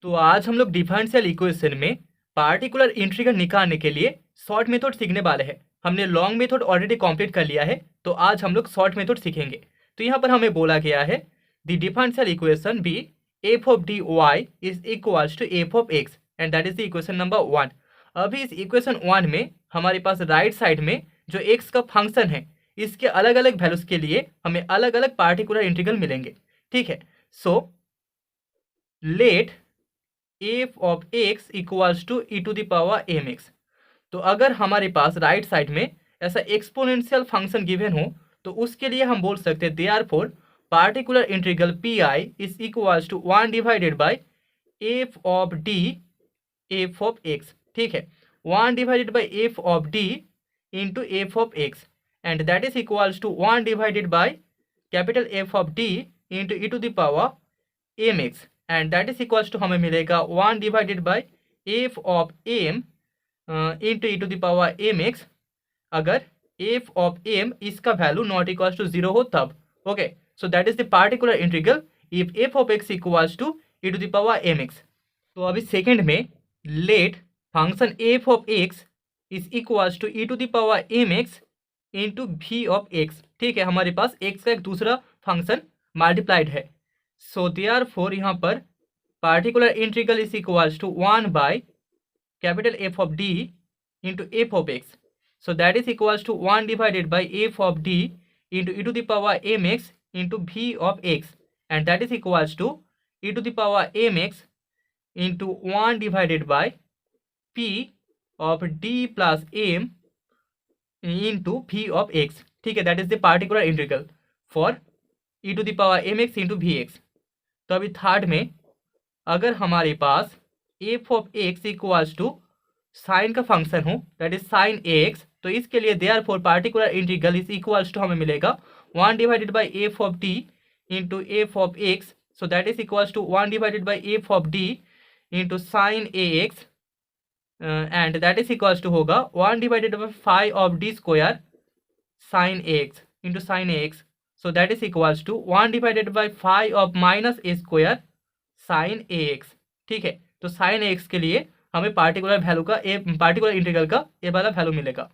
तो आज हम लोग डिफरेंशियल इक्वेशन में पार्टिकुलर इंटीग्रल निकालने के लिए शॉर्ट मेथड सीखने वाले हैं। हमने लॉन्ग मेथड ऑलरेडी कंप्लीट कर लिया है, तो आज हम लोग शॉर्ट मेथड सीखेंगे। तो यहाँ पर हमें बोला गया है the differential equation be f of D y is equals to f of x and that is the equation number 1। अभी इस इक्वेशन 1 में हमारे पास राइट साइड में जो एक्स का फंक्शन है, इसके अलग अलग वैल्यूज के लिए हमें अलग अलग पार्टिकुलर इंटीग्रल मिलेंगे। ठीक है, so let f of x equals to e to the power m x. तो अगर हमारे पास राइट साइड में ऐसा एक्सपोनेंशियल फंक्शन गिवन हो, तो उसके लिए हम बोल सकते हैं therefore particular integral P I is equals to 1 divided by f of D f of x. ठीक है, 1 divided by f of D into f of x and that is equals to 1 divided by capital F of D into e to the power m x and that is equals to हमें मिलेगा 1 divided by f of m into e to the power m x, अगर f of m इसका value not equals to 0 हो तब। Okay, so that is the particular integral if f of x equals to e to the power m x. तो अभी second में let function f of x is equals to e to the power m x into v of x. ठीक है, हमारे पास x का एक दूसरा फंक्शन मल्टीप्लाइड है, सो देयरफॉर यहाँ पर particular integral is equals to 1 by capital F of D into f of x, so that is equals to 1 divided by f of d into e to the power mx into v of x and that is equals to e to the power mx into 1 divided by p of d plus m into v of x। ठीक है, that is the particular integral for e to the power mx into vx। तो अभी third में अगर हमारे पास f of x equals to sine का function हो, दैट इज साइन एक्स, तो इसके लिए therefore particular integral is equals to हमें मिलेगा 1 divided by f of D into f of x, so that is equals to 1 divided by f of D into sine a x and that is equals to होगा 1 divided by 5 of D square sine a x into sine a x, so that is equals to 1 divided by 5 of minus a square sine a x. ठीक है, तो sine a x के लिए हमें particular value का particular integral का a वाला value मिलेगा।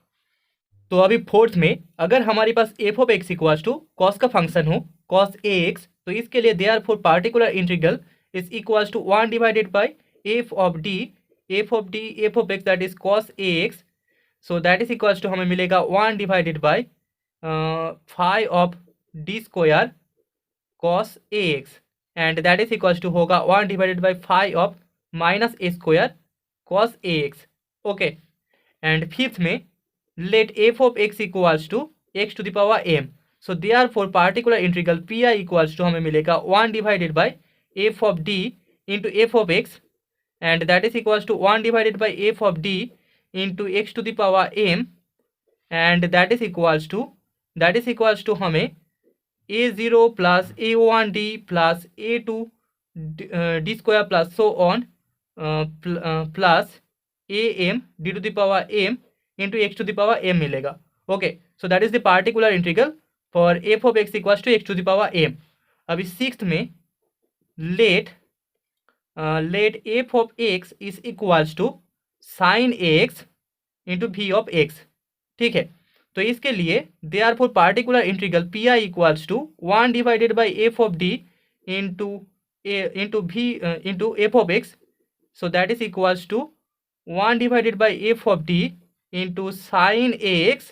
तो अभी फोर्थ में अगर हमारे पास f of x equals to cos का फंक्शन हो कॉस ए एक्स, तो इसके लिए therefore particular integral is equals to 1 divided by f of D f of x that is cos a x, so that is equals to हमें मिलेगा 1 divided by 5 of D square cos a x and that is equals to होगा 1 divided by 5 of minus a square cos ax। Okay, and fifth में let f of x equals to x to the power m, so therefore particular integral P I equals to हमें मिलेगा 1 divided by f of D into f of x and that is equals to 1 divided by f of D into x to the power m and that is equals to हमें a zero plus a one d plus a to D square plus so on plus a m d to the power m into x to the power m मिलेगा। Okay, so that is the particular integral for f of x equals to x to the power m. अभी sixth में let f of x is equals to sine x into v of x. ठीक है, तो इसके लिए therefore particular integral P I equals to 1 divided by f of D into v into f of x, so that is equals to 1 divided by f of d into sin ax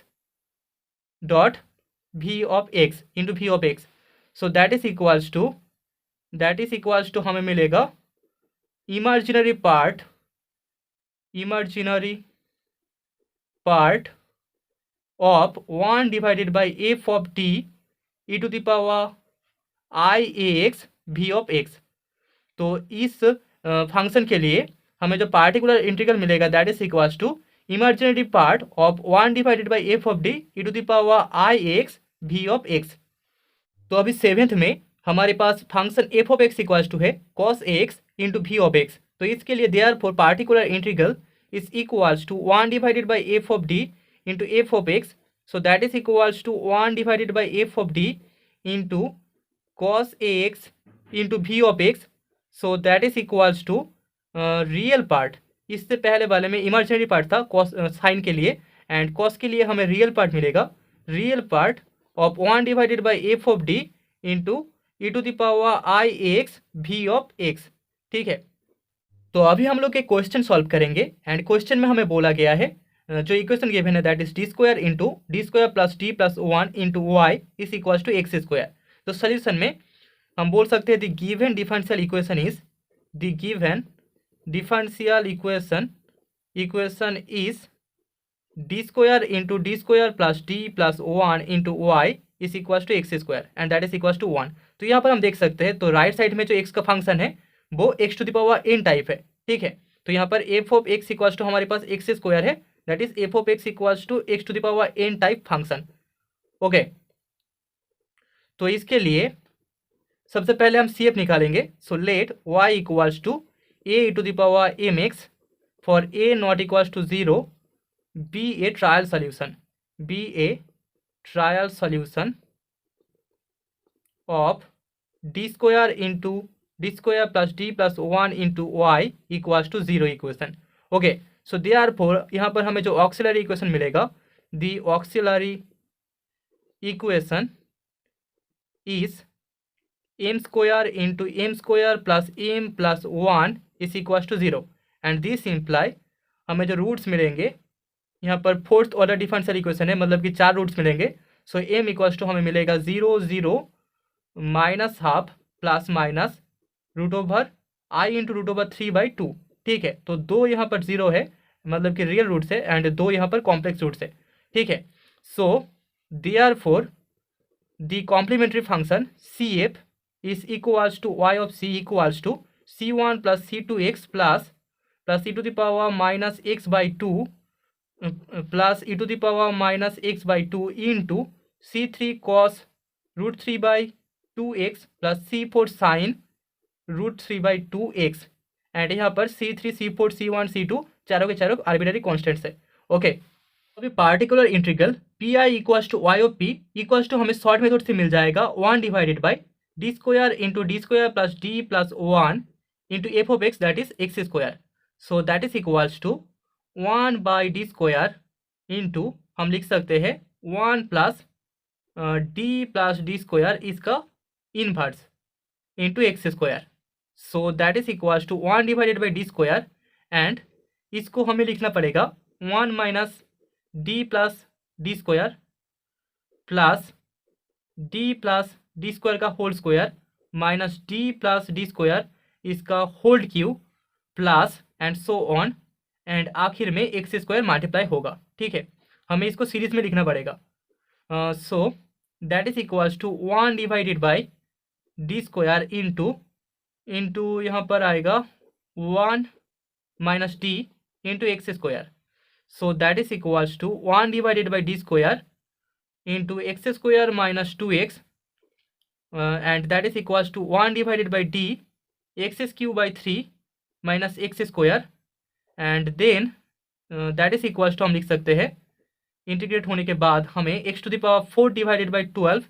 dot v of x into v of x, so that is equals to हमें मिलेगा imaginary part of 1 divided by f of d e to the power i ax v of x। तो इस function के लिए हमें जो particular integral मिलेगा that is equals to imaginary part of 1 divided by f of d e to the power i x v of x. तो अभी seventh में हमारे पास function f of x equals to है cos x into v of x, तो इसके लिए therefore particular integral is equals to 1 divided by f of D into f of x, so that is equals to 1 divided by f of D into cos x into v of x, so that is equals to real part, इससे पहले वाले में imaginary part था cos sine के लिए, and cos के लिए हमें रियल पार्ट मिलेगा। Real part of 1 divided by f of D into e to the power i x v of x. ठीक है, तो अभी हम लोग एक क्वेश्चन सॉल्व करेंगे, एंड क्वेश्चन में हमें बोला गया है जो इक्वेशन गिवन है that is D square into D square plus D plus 1 into y is equal to x square. तो सोल्यूशन में हम बोल सकते हैं the given differential equation is the given differential equation is D square into D square plus D plus 1 into y is equal to x square and that is equal to 1। तो यहाँ पर हम देख सकते हैं, तो राइट साइड में जो एक्स का फंक्शन है वो x to the power n type है। ठीक है, तो यहाँ पर f of x equal to हमारे पास एक्स स्क्वायर है, that is f of x equal to x to the power n type function. Okay, तो इसके लिए सबसे पहले हम सी एफ निकालेंगे। So let y equals to a to the power m x for a not equals to 0 be a trial solution of D square into D square plus D plus 1 into y equals to 0 equation. Okay, so therefore यहाँ पर हमें जो auxiliary equation मिलेगा, the auxiliary equation is m square into m square plus m plus 1 is equals to 0 and this imply हमें जो roots मिलेंगे, यहाँ पर फोर्थ ऑर्डर डिफरेंशियल इक्वेशन है, मतलब कि 4 रूट्स मिलेंगे। सो एम इक्वल्स टू हमें मिलेगा 0 0 minus half plus minus root over i into root over 3/2। ठीक है, तो 2 यहाँ पर 0 है, मतलब कि रियल रूट्स है, एंड 2 यहाँ पर कॉम्प्लेक्स रूट्स है। ठीक है, so therefore the complementary function C F is equals to y of c equals to c1 plus c2x plus e to the power minus x/2 plus e to the power minus x/2 into c3 cos root 3/2x plus c4 sine root 3/2x and यहाँ पर c3 c4 c1 c2 चारों के चारों arbitrary constants है। Okay, अभी particular integral P I equals to y of P equals to हमें short method से मिल जाएगा 1 divided by D square into D square plus D plus 1 into f of x that is x square. So that is equals to 1 by D square into हम लिख सकते हैं 1 plus D square इसका inverse into x square. So that is equals to 1 divided by D square, and इसको हमें लिखना पड़ेगा 1 minus D plus D square plus D square का whole square minus D plus D square इसका whole cube plus and so on, and आखिर में x square multiply होगा। ठीक है, हमें इसको सीरीज में लिखना पड़ेगा। So that is equals to 1 divided by D square into यहाँ पर आएगा 1 minus D into x square. So that is equals to 1 divided by D square into x square minus 2x and that is equals to 1 divided by D x cube by 3 minus x square, and then that is equals to हम लिख सकते हैं integrate होने के बाद हमें x to the power 4 divided by 12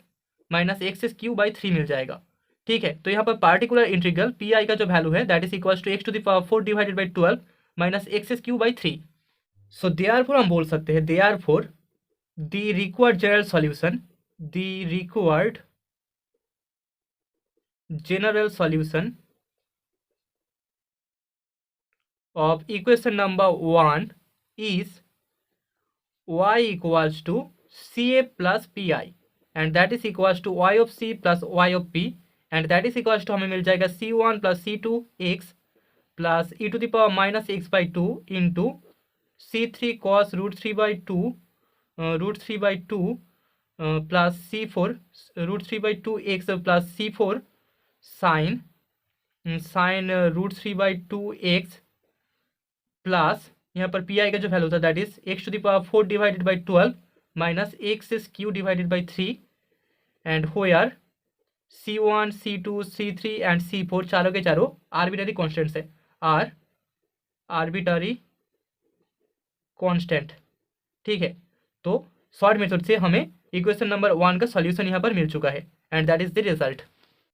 minus x cube by 3 मिल जाएगा। ठीक है, तो यहाँ पर पार्टिकुलर इंटीग्रल पी आई का जो वैल्यू है that is equals to x to the power 4 divided by 12 minus x cube by 3। So therefore हम बोल सकते हैं therefore the required general solution of equation number 1 is y equals to CA plus PI and that is equals to y of C plus y of P and that is equals to हमें मिल जाएगा C1 plus C2x plus e to the power minus x/2 into C3 cos root 3/2 plus C4 root 3/2x plus C4 sine root 3/2x plus यहाँ पर P I का जो value होता है that is x to the power 4 divided by 12 minus x cube divided by 3 and where C1 C2 C3 and C4 चारों के चारों arbitrary constants है, आर आर्बिटरी कांस्टेंट। ठीक है, तो शॉर्ट मेथड से हमें इक्वेशन नंबर 1 का सॉल्यूशन यहाँ पर मिल चुका है and that is the result.